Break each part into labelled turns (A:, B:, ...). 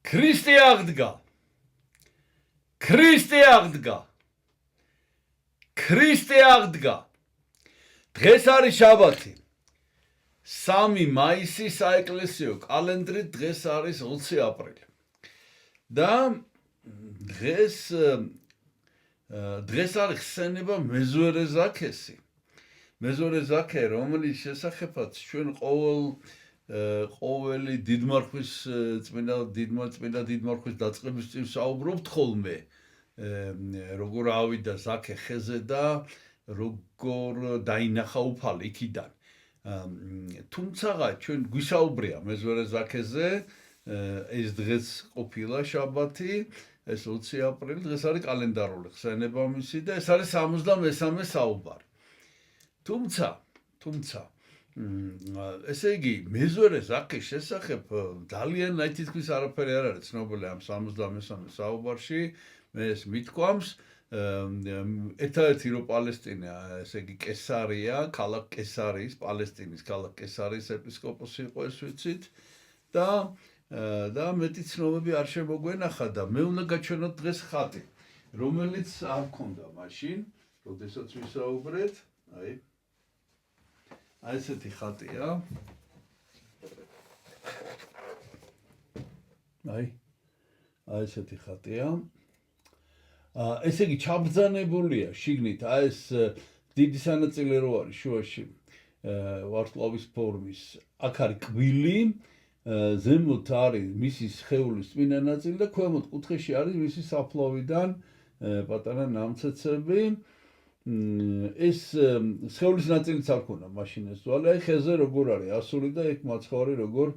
A: ქრისტე აღდგა. ქრისტე აღდგა. ქრისტე აღდგა. დღეს არის შაბათი. 3 მაისი საეკლესიო კალენდრით დღეს არის 20 აპრილი. და დღეს არის ხსენება მეზვერე ზაქესი. მეზვერე ზაქე, რომელიც შესახებაც ჩვენ ყოველი დიდმარხვის წმინდა დიდმარხვის დაწყების წინ საუბრობთ ხოლმე, როგორ ავიდა ზაქე ხეზე და როგორ დაინახა უფალი იქიდან. თუმცა ჩვენ გვისაუბრია მეზვერე ზაქეზე, ეს დღეს ყოფილა შაბათი, ეს 20 აპრილი, დღეს არის კალენდარული ხსენება მისი და ეს არის 73-მე საუბარი. თუმცა ესე იგი, მეზვერე ზაქის შესახებ ძალიან თითქმის არაფერი არ არის ცნობილი ამ 73-მე საუბარში, მე ეს მithქვამს, ერთადერთი რომ პალესტინა, ესე იგი კესარია, ქალაქ კესარიის, პალესტინის ქალაქ კესარიის ეპისკოპოსი იყო ეს ვიცით და მეტი ცნობები არ შემოგვენახა და მე უნდა გაჩვენოთ დღეს ხატი, რომელიც არ მქონდა მაშინ, როდესაც ვისაუბრეთ, აი ესეთი ხატია. აი ესეთი ხატია. ესე იგი ჩაბრძანებულია შიგნით, ეს დიდი სანაწილე რო არის შუაში ვარსკვლავის ფორმის, აქ არის კვილი, ზემოთ არის მისი სხეულის წმინდა ნაწილი და ქვემოთ კუთხეში არის მისი საფლავიდან პატარა ნამცეცები. ეს სხეულის ნაწილიც არ ქონა მაშინ ეს თვალე, აი ხეზე როგორ არის ასული და ეგ მაცხოვარი როგორ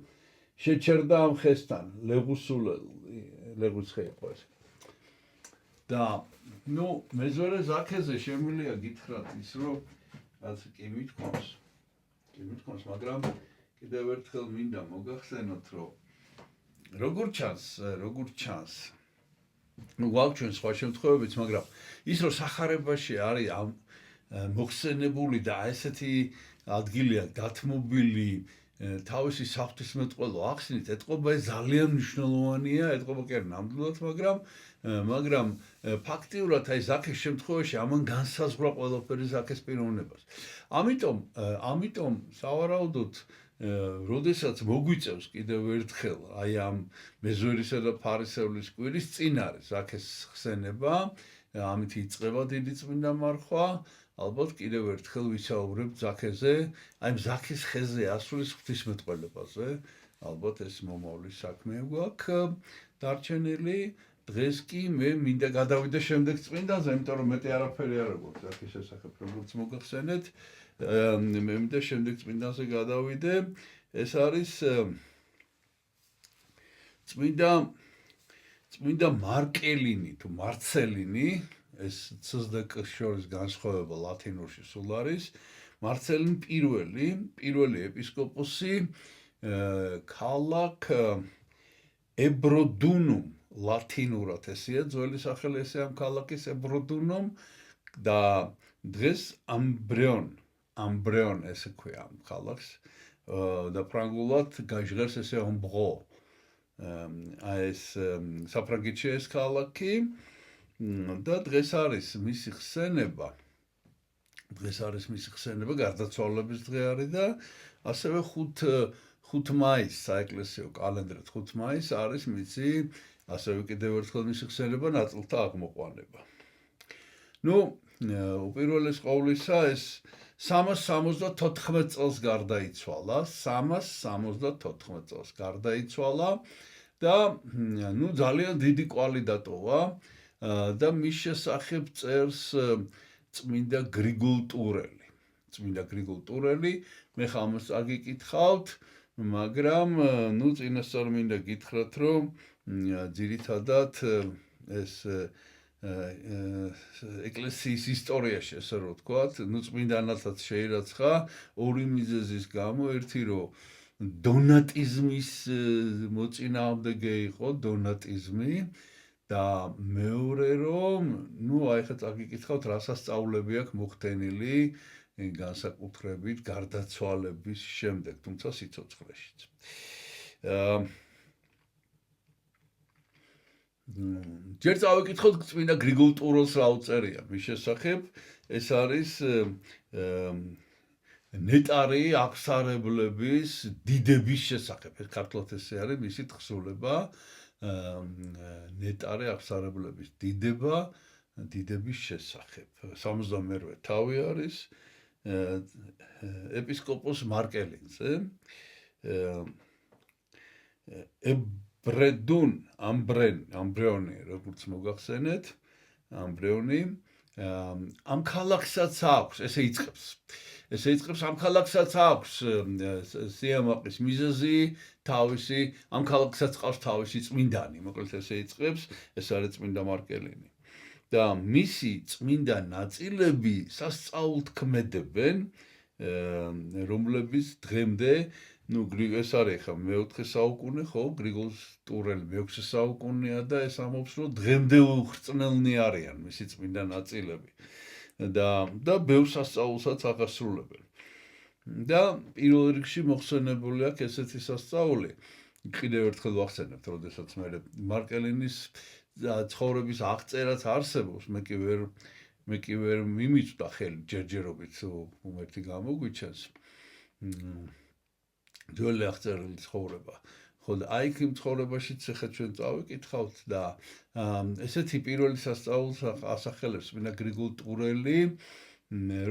A: შეჩერდა ამ ხესთან, ლეღვის ხე იყო ეს. და მეზვერე ზაქეზე შემიძლია გითხრათ ის, რომ რაც კი მithქვამს, მაგრამ კიდევ ერთხელ მინდა მოგახსენოთ, რომ როგორ ჩანს ვავჩვენ სხვა შემთხვევებიც, მაგრამ ის რომ სახარებაში არის ამ მოხსენებული და ესეთი ადგილია გათმობილი თავისი საფრთხისმეტყველო ახსნით, ეთყობა ეს ძალიან მნიშვნელოვანია, ეთყობა კი არა ნამდვილად, მაგრამ ფაქტიურად აი ზაქეს შემთხვევაში ამან განსაზღვრა ყველაფერი ზაქეს პიროვნებას. ამიტომ სავარაუდოდ როდესაც მოგვიწევს კიდევ ერთხელ აი ამ მეზვერისა და ფარისევლის კვირის წინ არის ზაქეს ხსენება, ამით იწყება დიდი წმინდა მარხვა, ალბათ კიდევ ერთხელ ვისაუბრებთ ზაქეზე, აი ზაქეს ხეზე ასulis ღვთისმეტყველებაზე, ალბათ ეს მომავლის საქმე გვაქვს დარჩენილი. დღეს კი მე მინდა გადავიდე შემდეგ წმინდაზე, იმიტომ რომ მეტი არაფერი არ აქვს ზაქის შესახებ, როგორც მოგახსენეთ, მე მინდა შემდეგ წმინდაზე გადავიდე. ეს არის წმინდა მარკელინი თუ მარცელინი, ეს ცსდკ შორის განსხვავება ლათინურში სულ არის. მარცელინი პირველი ეპისკოპოსი ქალაქ ებროდუნუმ, ლათინურად ესეა ძველი სახელი ესე ამ ქალაქის ებროდუნუმ და დღეს ამბრეონ ესე ქვია ამ ქალაქს და ფრანგულად გაჟღერს ესე ამბრო. ეს საფრანგეთში ეს ქალაქი და დღეს არის მისი ხსენება, გარდაცვალების დღე არის და ასევე 5 მაისს საეკლესიო კალენდრით 5 მაისს არის მისი ასევე კიდევ ერთხელ მისი ხსენება ნაწილთა აღმოყვანება. უპირველეს ყოვლისა ეს 374 წელს გარდაიცვალა, 374 წელს გარდაიცვალა და ძალიან დიდი კვალი დატოვა და მის შესახებ წერს წმინდა გრიგოლ ტურელი, მე ხამს აგიკითხავთ, მაგრამ წინასწარ მინდა გითხრათ, რომ ძირითადად ეს ეკლესიის ისტორიაში, ესე რომ ვთქვათ, წმინდანათაც შეირაცხა ორი მიზეზის გამო, ერთი რომ დონატიზმის მოწინააღმდეგე იყო, დონატიზმი და მეორე რომ, აი ხა წაგიკითხავთ, რა სასწაულები აქვს მოხდენილი განსაკუთრებით გარდაცვალების შემდეგ, თუმცა სიცოცხლეშიც. ჯერ წავიკითხოთ წმინდა გრიგოლ ტურელს რა უწერია მის შესახებ. ეს არის ნეტარი აღსარებლების დიდების შესახებ. ეს ქართულად ესე არის მისი თხზულება. ნეტარი აღსარებლების დიდების შესახებ. 62 თავი არის ეპისკოპოს მარკელინზე. ებრედუნ ამბრეონი, როგორც მოგახსენეთ, ამბრეონი ამ ქალაქსაც აქვს, ესე იწყებს ამ ქალაქსაც აქვს სიამაყის მიზეზი, თავისი, ამ ქალაქსაც ყავს თავისი წმინდანი, მოკლედ ესე იწყებს, ეს არის წმინდა მარკელინი. და მისი წმინდა ნაწილები სასწაულთ ქმედებენ, რომლებიც დღემდე ეს არის ხა მეოთხე საუკუნე, ხო, გრიგოლ ტურელი მეექვსე საუკუნეა და ეს ამობს, რომ დღემდე უხრწნელნი არიან მისი წმინდა ნაწილები. და ბევრ სასწაულსაც აღასრულებენ. და პირველ რიგში მოხსენებული აქვს ესეთი სასწაული. კიდევ ერთხელ ვახსენებთ, როდესაც მე მარკელინის ცხოვრების აღწერაც არსებობს, მე კი ვერ მიმიწვდა ხელი ჯერჯერობით უმერთი გამოგვიჩენს. ძველი აღწერილი ცხოვრება. ხო და აი იმ ცხოვრებაშიც ახლა ჩვენ წავიკითხავთ და ესეთი პირველი სასწაულს ასახელებს წმინდა გრიგოლ ტურელი,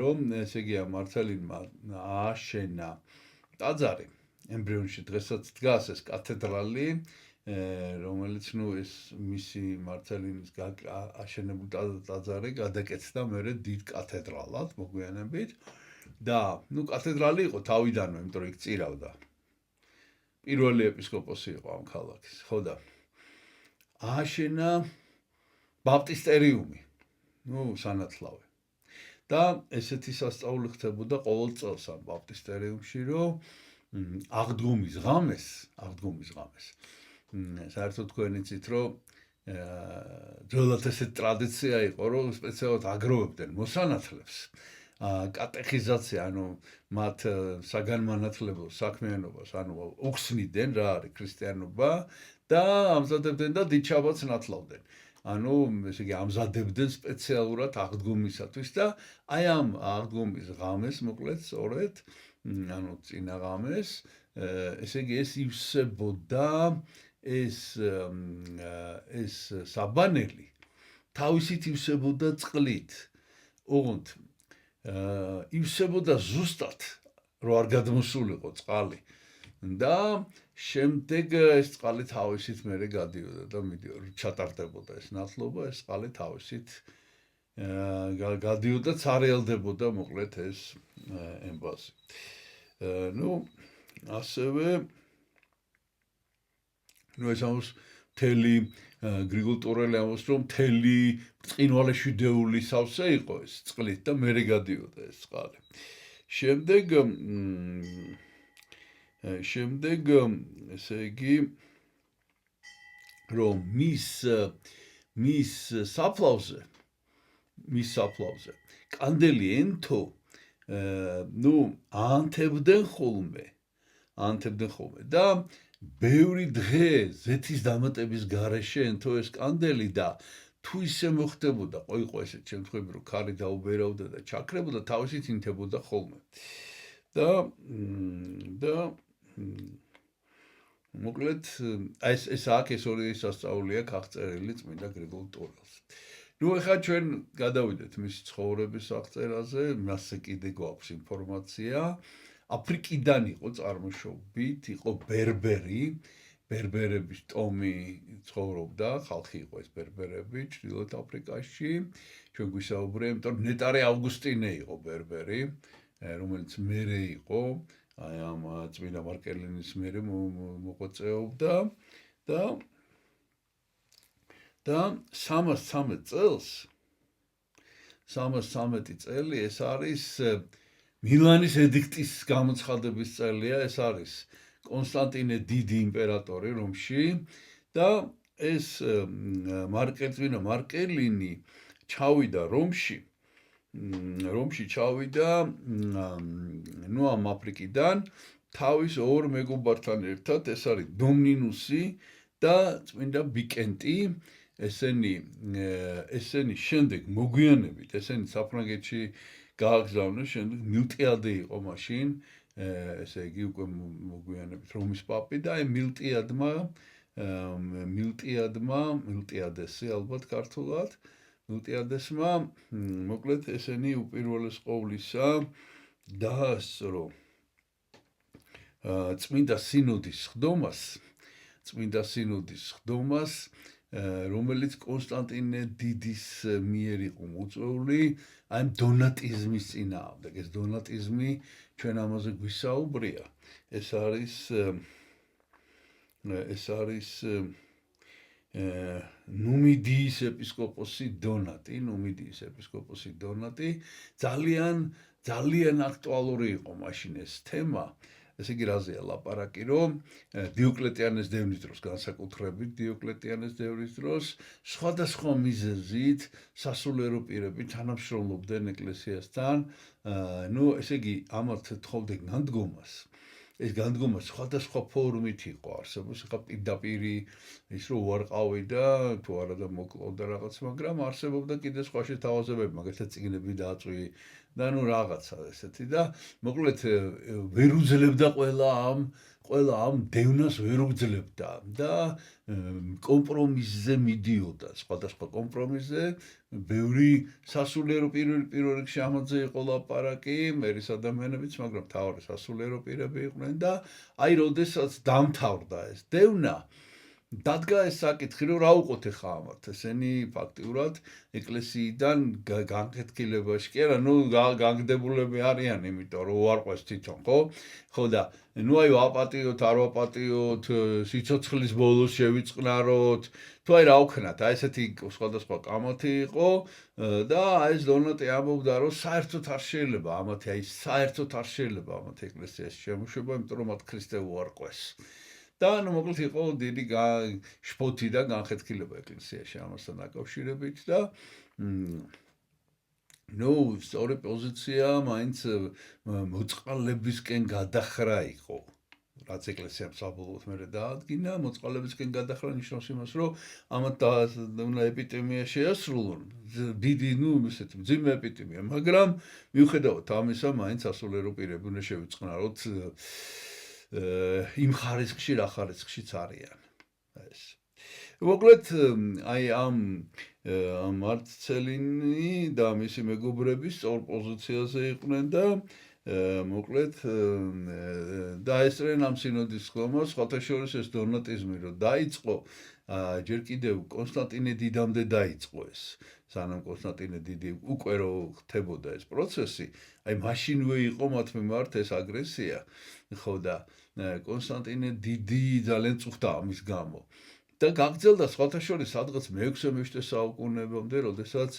A: რომ ესე იგი მართალინმა ააშენა ტაძარი ემბრიონში დღესაც დგას ეს კათედრალი, რომელიც ეს მისი მართალინის აშენებული ტაძარი გადაკეთდა მერე დიდ კათედრალად მოგვიანებით და კათედრალი იყო თავიდანვე, იმიტომ რომ იქ წირავდა. პირველი ეპისკოპოსი იყო ამ ქალაქის, ხო და ააშენა ბაპტისტერიუმი, სანათლავი. და ესეთი სასწაული ხდებოდა ყოველ წელს ამ ბაპტისტერიუმში, რომ აღდგომის ღამეს, საერთოდ თქვენ იცით, რომ ძველად ესეთი ტრადიცია იყო, რომ სპეციალურად აგროვებდნენ მოსანათლებს. კატეხიზაცია, მათ საგანმანათლებლო საქმიანობას, უხსნიდნენ რა არის ქრისტიანობა და ამზადებდნენ და დიდ შაბათს ნათლავდნენ. ესე იგი ამზადებდნენ სპეციალურად აღდგომისათვის და აი ამ აღდგომის ღამეს, მოკლედ, სწორედ, წინა ღამეს, ესე იგი ეს ივსებოდა ეს საბანელი თავისით ივსებოდა წყლით. ოღონდ ივსებოდა ზუსტად, რომ არ გადმოსულიყო წყალი. და შემდეგ ეს წყალი თავისით მერე გადიოდა და ჩატარდებოდა ეს ნათლობა, ეს წყალი თავისით გადიოდა, წარეალდებოდა მოკლედ ეს ემბაზი. ასევე ეს ამას მთელი გრიგოლ ტურელი ამას, რომ მთელი ბრწყინვალე შვიდეული სავსე იყო ეს წყლით და მერე გადიოდა ეს წყალი. შემდეგ ესე იგი რომ მის საფლავზე კანდელი ენთო ანთებდნენ ხოლმე და ბევრი დღე ზეთის დამატების გარეშე ენთო ეს კანდელი და თუ ისე მოხდებოდა, იყო ესეთ შემთხვევები, რომ ქარი დაუბერავდა და ჩაქრებოდა, თავისით ინთებოდა ხოლმე. და მოკლედ ეს ორი სასწაული აქვს აღწერილი წმინდა გრიგოლ ტურელს. ეხლა ჩვენ გადავიდეთ მისი ცხოვრების აღწერაზე, მასზე კიდე გვაქვს ინფორმაცია. აფრიკიდან იყო წარმოშობით, იყო ბერბერების ტომი ცხოვრობდა, ხალხი იყო ეს ბერბერები ჩრდილოეთ აფრიკაში. ჩვენ გვისაუბრეთ, იმიტომ რომ ნეტარი ავგუსტინე იყო ბერბერი, რომელიც მერე იყო, აი ამ წმინდა მარკელინის მერე მოღვაწეობდა და 313 წელი ეს არის მილანის ედიქტის გამოცხადების წელია, ეს არის კონსტანტინე დიდი იმპერატორი რომში და ეს წმინდა მარკელინი ჩავიდა რომში ჩავიდა ამ აფრიკიდან თავის ორ მეგობართან ერთად, ეს არის დომნინუსი და წმინდა ბიკენტი. ესენი შემდეგ მოგვიანებით ესენი საფრანგეთში გააგზავნეს, შემდეგ მილტიადე იყო მაშინ, ესე იგი უკვე მოგვიანებით რომის პაპი და აი მილტიადესი ალბათ ქართულად, მილტიადესმა მოკლედ ესენი უპირველეს ყოვლისა დაასწრო წმინდა სინოდის ხდომას, რომელიც კონსტანტინე დიდის მიერ იყო მოწვეული, აი დონატიზმის წინააღმდეგ. ეს დონატიზმი ჩვენ ამაზე გვისაუბრია. ეს არის ნუმიდიის ეპისკოპოსი დონატი, ძალიან აქტუალური იყო მაშინ ეს თემა. ესე იგი რაზეა ლაპარაკი, რომ დიოკლეტიანეს დევნის დროს, განსაკუთრებით დიოკლეტიანეს დევნის დროს, სხვადასხვა მიზეზით სასულიერო პირები თანამშრომლობდნენ ეკლესიასთან, ესე იგი ამათ თხოვდნენ განდგომას. ეს განდგომა სხვადასხვა ფორმით იყო არსებობს, ხა პირდაპირი ის რომ უარყავი და თუ არა და მოკლოდა რაღაც, მაგრამ არსებობდა კიდე სხვა შეთავაზებები, მაგალითად წიგნები დააწვი და ნუ რაღაცა ესეთი და მოკლედ ვერ უძლებდა ყველა ამ დევნას ვერ უძლებდა და კომპრომისზე მიდიოდა, სხვადასხვა კომპრომისზე, ბევრი სასულიერო პირველ რიგში ამაზე იყო ლაპარაკი, მერის ადამიანებიც, მაგრამ მთავარი სასულიერო პირები იყვნენ და აი როდესაც დამთავრდა ეს დევნა, დადგა ეს საკითხი, რომ რა უყოთ ახლა ამათ, ესენი ფაქტიურად ეკლესიიდან განხეთქილებაში კი არა, ნუ განგდებულები არიან, იმიტომ რომ უარყვეს თვითონ, ხო და ნუ აი ვაპატიოთ, არ ვაპატიოთ, სიცოცხლის ბოლოს შევიწყნაროთ, თუ აი რა ვქნათ, აი ესეთი სხვადასხვა კამათი იყო და აი ეს დონატი ამბობდა, რომ საერთოდ არ შეიძლება ამათ ეკლესიაში შემოშვება, იმიტომ რომ მათ ქრისტე უარყვეს. და ნუ მოკლედ იყო დიდი შფოთი და განხეთქილება ეკლესიაში ამასთან დაკავშირებით და ნუ სწორი პოზიცია მაინც მოწყალებისკენ გადახრა იყო. რაც ეკლესიამ საბოლოოდ მერე დაადგინა, მოწყალებისკენ გადახრა ნიშნავს იმას, რომ ამათ უნდა ეპიდემია შეასრულონ, დიდი, ესეთი მძიმე ეპიდემია, მაგრამ მიუხედავად ამისა, მაინც სასულიერო პირები უნდა შევიწყნაროთ იმ ხარისხში, რა ხარისხშიც არიან. ეს. მოკლედ, აი ამ მარცელინი და მისი მეგობრები სწორ პოზიციაზე იყვნენ და მოკლედ დაესწრნენ ამ სინოდის ხდომას, სხვათა შორის ეს დონატიზმი რომ დაიწყო, ჯერ კიდევ კონსტანტინე დიდამდე დაიწყო ეს. სანამ კონსტანტინე დიდი უკვე რო ხდებოდა ეს პროცესი, აი მაშინვე იყო მათ მიმართ ეს აგრესია, ხო და კონსტანტინე დიდი ძალიან წუხდა ამის გამო. და გაგრძელდა სხვათა შორის სადღაც მე-6-7 საუკუნემდე, როდესაც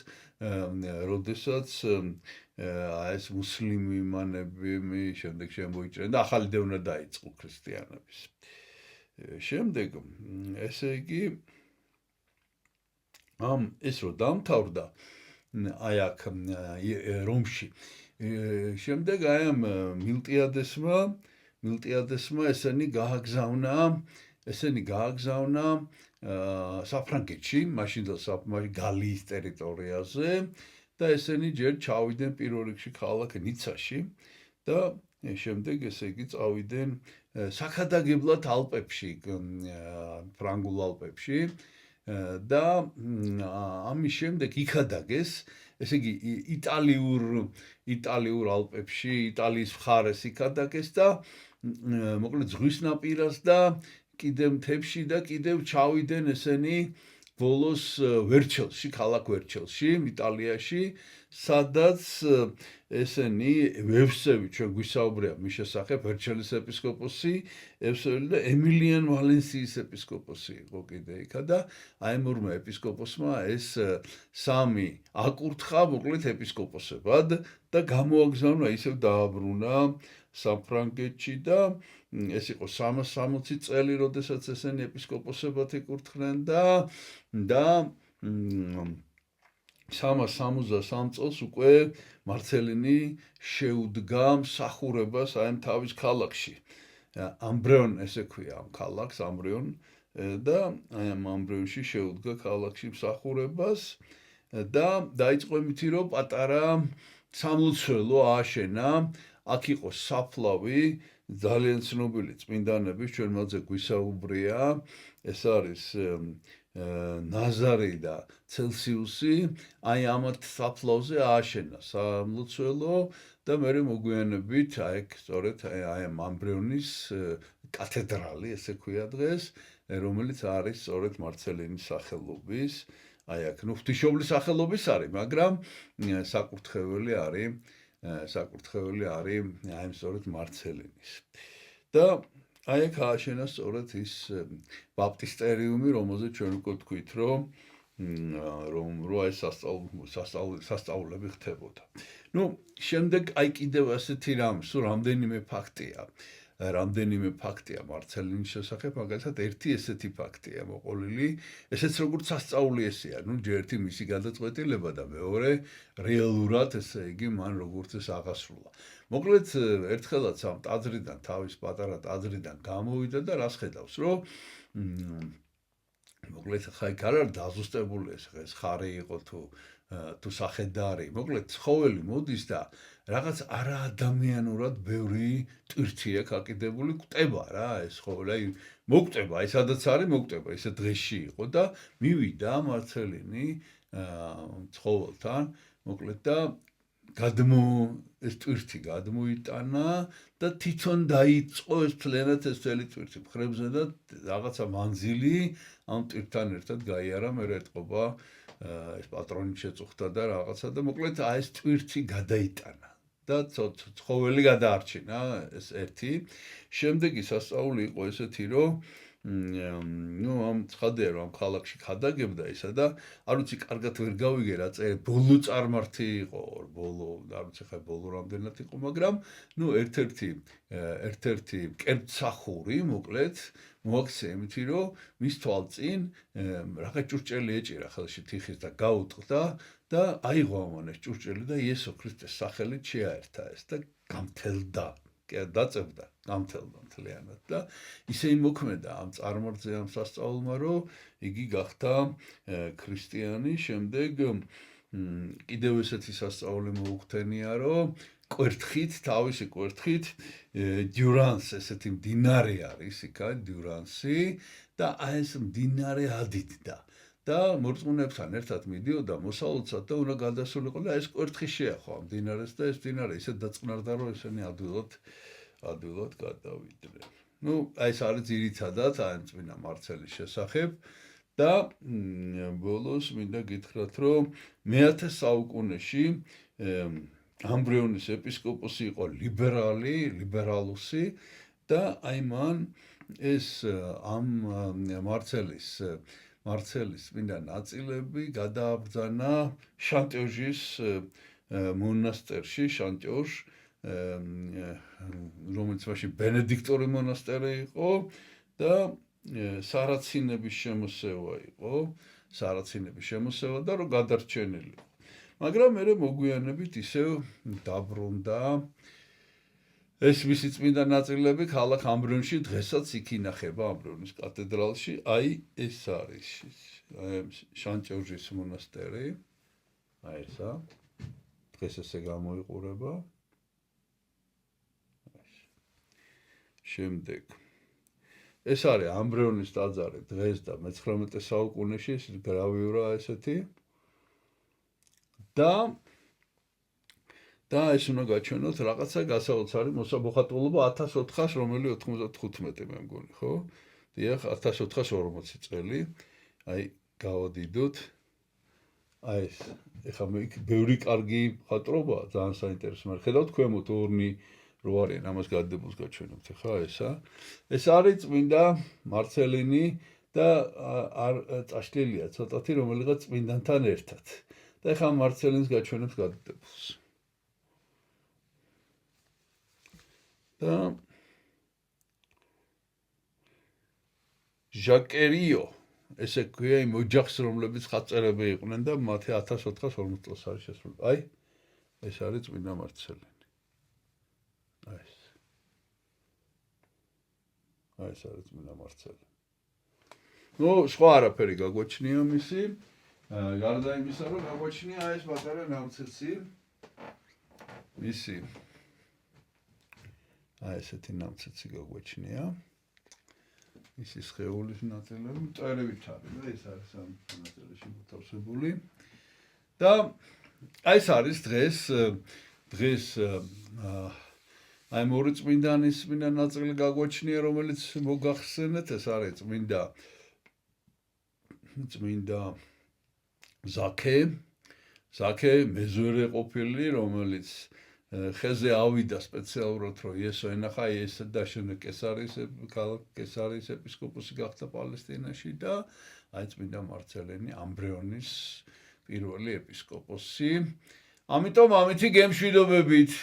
A: ეს მუსლიმანები შემდეგ შემოიჭრნენ და ახალი დევნა დაიწყო ქრისტიანების. შემდეგ ესე იგი ეს რო დამთავრდა აი აქ რომში. შემდეგ აი ამ მილტიადესმა ესენი გააგზავნა საფრანგეთში, მაშინ გალიის ტერიტორიაზე და ესენი ჯერ ჩავიდნენ პირველ რიგში ქალაქ ნიცაში და შემდეგ ესე იგი წავიდნენ საქადაგებლად ალპებში, ფრანგულ ალპებში და ამის შემდეგ იქადაგეს, ესე იგი იტალიურ ალპებში, იტალიის მხარეს იქადაგეს და მოკლედ ზღვის ნაპირას და კიდევ მთებში და კიდევ ჩავიდნენ ესენი ბოლოს ვერჩელში, ქალაქ ვერჩელში, იტალიაში, სადაც ესენი ევსევი, ჩვენ გვისაუბრია მის შესახებ, ვერჩელის ეპისკოპოსი, ევსევი და ემილიან ვალენსიის ეპისკოპოსი იყო კიდე იქა და აი ამ ორმა ეპისკოპოსმა ეს სამი აკურთხა მოკლედ ეპისკოპოსებად და გამოაგზავნა, ისევ დააბრუნა საფრანგეთში და ეს იყო 360 წელი, როდესაც ესენი ეპისკოპოსებად იკურთხნენ და 363 წელს უკვე მარცელინი შეუდგა მსახურებას აი თავის ქალაქში. ამბრეონ ესე ქვია ამ ქალაქს, ამბრეონ და აი ამ ამბრევნში შეუდგა ქალაქში მსახურებას და დაიწყო იმითი რომ პატარა სამლოცველო ააშენა აქ იყო საფლავი ძალიან ცნობილი წმინდანების ჩვენ მასზე გვისაუბრია ეს არის ნაზარი და ცელსიუსი აი ამათ საფლავზე ააშენა სამლოცველო და მე მოგვიანებით აი სწორედ აი ამ ამბრეონის კათედრალი ესე ქვია დღეს რომელიც არის სწორედ მარცელინის სახელობის აი აქ ნუ ღვთისმშობლის სახელობის არის მაგრამ საკურთხეველი არის აი ამ სწორედ მარცელინის და აი აქ ააშენა სწორედ ის ბაპტისტერიუმი რომელზეც ჩვენ უკვე თქვით რომ რა ეს სასწაულები ხდებოდა ну შემდეგ აი კიდევ ასეთი რამ სულ რამდენიმე ფაქტია მარცელინის შესახებ მაგალითად ერთი ესეთი ფაქტია მოყოლილი ესეც როგორც სასწაული ესეა ну ერთი მისი გადაწყვეტილება და მეორე რეალურად ესე იგი მან როგორც ეს აღასრულა მოკლედ ერთხელაც ამ ტაძრიდან თავის პატარა ტაძრიდან გამოვიდა და რას ხედავს რომ მოკლედ ხა იქ არ არის დაზუსტებული ეს ხარი იყო თუ სახედარი მოკლედ ცხოველი მოდის და რაღაც არაადამიანურად ბევრი ტვირთი აქვს აკიდებული კვდება რა ეს ცხოველი აი მოკვდება აი სადაც არის მოკვდება ესე დღეში იყო და მივიდა მარცელინი ცხოველთან მოკლედ და ეს ტვირთი გადმოიტანა და თვითონ დაიწყო ეს მთლიანად ეს წელი ტვირთი მხრებზე და რაღაცა მანძილი ამ ტვირთთან ერთად გაიარა მე ეტყობა ეს პატრონი შეწუხდა და რაღაცა და მოკლედ აი ეს ტვირთი გადაიტანა და ცხოველი გადაარჩინა ეს ერთი შემდეგი სასწაული იყო ესეთი რომ ну ამ ცხადია რომ ქალაქში ხადაგებდა ისა და არ ვიცი კარგად ვერ გავიგე რა ბოლო წარმართი იყო ბოლო არ ვიცი ხა ბოლო რამდენად იყო მაგრამ ну ერთ-ერთი კერპცახური მოკლედ მოაქცია იმითი რომ მის თვალწინ რაღაც ჭურჭელი ეჭირა ხელში თიხის და გაუტყდა და აიღო ამან ეს ჭურჭელი და იესო ქრისტეს სახელით შეაერთა ეს და გამთელდა დაწევდა გამთელდა მთლიანად და ისე იმოქმედა ამ წარმართზე ამ სასწაულმა რომ იგი გახდა ქრისტიანი შემდეგ კიდევ ესეთი სასწაული მოუხდენია რომ თავისი კვერთხით დიურანს ესეთი მდინარე არის იქა დიურანსი და აი ეს მდინარე ადიდდა და მორწმუნეებთან ერთად მიდიოდა მოსალოცად და უნდა გადასულიყო და ეს კვერთხი შეახო ამ მდინარეს და ეს მდინარე ისე დაწყნარდა რომ ესენი ადვილად გადავიდნენ. ну აი ეს არის ძირითადად აი წმინდა მარცელის შესახებ და ბოლოს მინდა გითხრათ რომ მე-10 საუკუნეში ამბრეონის ეპისკოპოსი იყო ლიბერალუსი და აი მან ეს ამ მარცელის წმინდა ნაწილები გადააბრძანა შანტიოჟის მონასტერში შანტიოჟ რომელიც მაშინ ბენედიქტური მონასტერი იყო და სარაცინების შემოსევა და რომ გადარჩენილი მაგრამ მე მოგვიანებით ისევ დაბრუნდა ეს მისი წმინდა ნაწილები ქალაქ ამბრეონში დღესაც იქ ინახება ამბრეონის კათედრალში აი ეს არის შანტიოჟის მონასტერი აი ესა დღეს ესე გამოიყურება შემდეგ ეს არის ამბრეონის ტაძარი დღეს და მე-19 საუკუნეში ეს გრავიურა ესეთი და ეს უნდა გაჩვენოთ რაღაცა გასაოცარი მოსაბოხატულობა 1495 მე მგონი ხო? დიახ 1440 წელი აი გავადიდოთ აი ეს ეხლა მე ბევრი კარგი ხატრობაა ძალიან საინტერესო მაგრამ ხედავთ ქვემოთ ორნი რო არიან ამას გადადებულს გაჩვენებთ ხა ეს არის წმინდა მარცელინი და არ წაშლილია ცოტათი რომელიღაც წმინდანთან ერთად და ეხლა მარცელინს გაჩვენებთ გადადებულს და ჟაკერიო ესე ქვია იმ ოჯახს რომლებიც ხატწერები იყვნენ და მათი 1440 წელს არის შესრულებული აი ეს არის წმინდა მარცელინი ეს არის წმინდა მარცელი ნუ სხვა არაფერი გაგვაჩნია მისი. გარდა იმისა, რომ გაგვაჩნია ეს პატარა ნამცეცი. მისი ესეთი ნამცეცი გაგვაჩნია. ისის სხეულის ნაწილები მწერებით არის და ეს არის ამ ნაწილში მოთავსებული. და ეს არის დღეს აი მორი წმინდანის ნაწილი გაგვაჩნია, რომელიც მოგახსენეთ, ეს არის წმინდა ზაქე მეზვერე ყოფილი, რომელიც ხეზე ავიდა სპეციალურად, რომ იესო ენახა ეს და შემდეგ კესარიის ეპისკოპოსი გახდა პალესტინაში და აი წმინდა მარცელენი ამბრეონის პირველი ეპისკოპოსი. ამიტომ ამითი გემშვიდობებით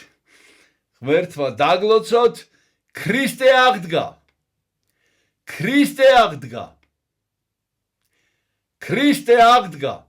A: ღმერთმა დაგლოცოთ, ქრისტე აღდგა. ქრისტე აღდგა. ქრისტე აღდგა.